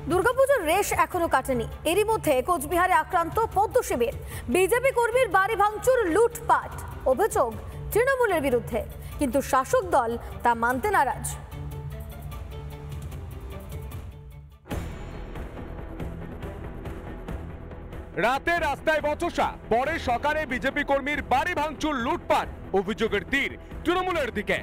দুর্গাপুজোর রেশ এখনো কাটেনি। এরই মধ্যে কোচবিহারে আক্রান্ত পদ্ম শিবির, বিজেপি কর্মীর বাড়ি ভাঙচুর, লুটপাট, অভিযোগ তৃণমূলের বিরুদ্ধে, কিন্তু শাসক দল তা মানতে নারাজ। রাতে রাস্তায় বচসা, পরে সকালে বিজেপি কর্মীর বাড়ি ভাঙচুর, লুটপাট, অভিযোগের তীর তৃণমূলের দিকে।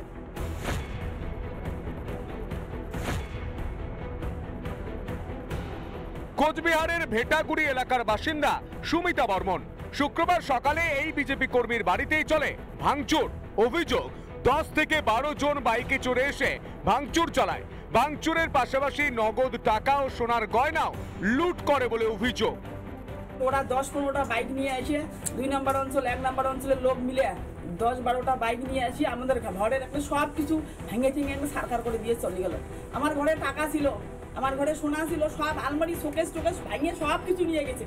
কোচবিহারের ভেটাগুড়ি এলাকার বাসিন্দা সুমিতা বর্মন। শুক্রবার সকালে এই বিজেপি কর্মীর বাড়িতেই চলে ভাঙচুর। অভিযোগ 10 থেকে 12 জন বাইকে চড়ে এসে ভাঙচুর চালায়। ভাঙচুরের পাশাপাশি নগদ টাকা ও সোনার গয়নাও লুট করে বলে অভিযোগ। ওরা 10-15টা বাইক নিয়ে এসে 2 নম্বর অঞ্চল 1 নম্বর অঞ্চলের লোক মিলে 10-12টা বাইক নিয়ে এসে আমাদের ঘরের একটা সব কিছু ভেঙে টেঙে সারকার করে দিয়ে চলে গেল। আমার ঘরে টাকা ছিল, আমার ঘরে সোনা ছিল, সব আলমারি শোকেস টোকেস ভেঙে সব কিছু নিয়ে গেছে।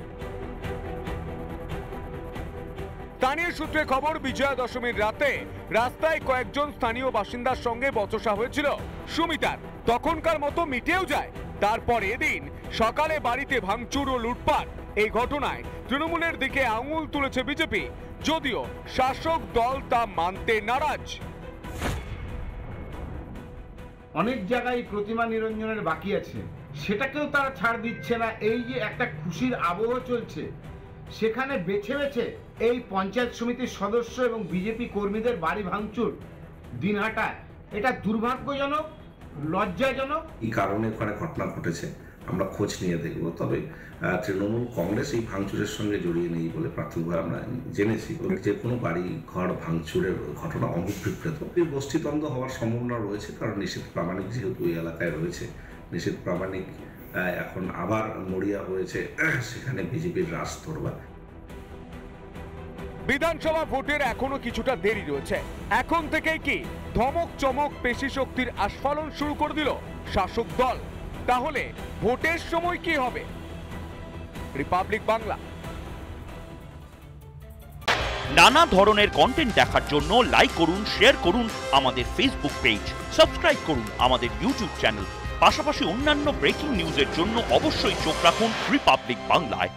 স্থানীয় সূত্রে খবর, বিজয়া দশমীর রাতে রাস্তায় কয়েকজন স্থানীয় বাসিন্দার সঙ্গে বচসা হয়েছিল সুমিতার। তখনকার মতো মিটেও যায়। তারপর এদিন সকালে বাড়িতে ভাঙচুর ও লুটপাট। এই ঘটনায় তৃণমূলের দিকে আঙুল তুলেছে বিজেপি, যদিও শাসক দল তা মানতে নারাজ। অনেক জায়গায় প্রতিমা নিরঞ্জনের বাকি আছে, সেটাকেও তারা ছাড় দিচ্ছে না। এই যে একটা খুশির আবহ চলছে, সেখানে বেছে বেছে এই পঞ্চায়েত সমিতির সদস্য এবং বিজেপি কর্মীদের বাড়ি ভাঙচুর, দিনহাটা, এটা দুর্ভাগ্যজনক, লজ্জাজনক। এই কারণে ওখানে ঘটনা ঘটেছে, আমরা খোঁজ নিয়ে দেখব। তবে তৃণমূল কংগ্রেস এই ভাঙচুরের সঙ্গে জড়িয়ে নেই বলে প্রাথমিকভাবে আমরা জেনেছি। যে কোনো বাড়ি ঘর ভাঙচুরের ঘটনা অভিপ্রেত গোষ্ঠীদ্বন্দ্ব হওয়ার সম্ভাবনা রয়েছে, কারণ নিষেধ প্রামাণিক যেহেতু এই এলাকায় রয়েছে, নিষেধ প্রামাণিক এখন আবার মরিয়া হয়েছে, সেখানে বিজেপির রাজ দরবার। বিধানসভা ভোটের এখনো কিছুটা দেরি রয়েছে। এখন থেকেই কি ধমক চমক পেশি শক্তির আস্ফালন শুরু করে দিল শাসক দল? তাহলে ভোটের সময় কি হবে? রিপাবলিক বাংলা। নানা ধরনের কন্টেন্ট দেখার জন্য লাইক করুন, শেয়ার করুন আমাদের ফেসবুক পেজ, সাবস্ক্রাইব করুন আমাদের ইউটিউব চ্যানেল। পাশাপাশি অন্যান্য ব্রেকিং নিউজের জন্য অবশ্যই চোখ রাখুন রিপাবলিক বাংলায়।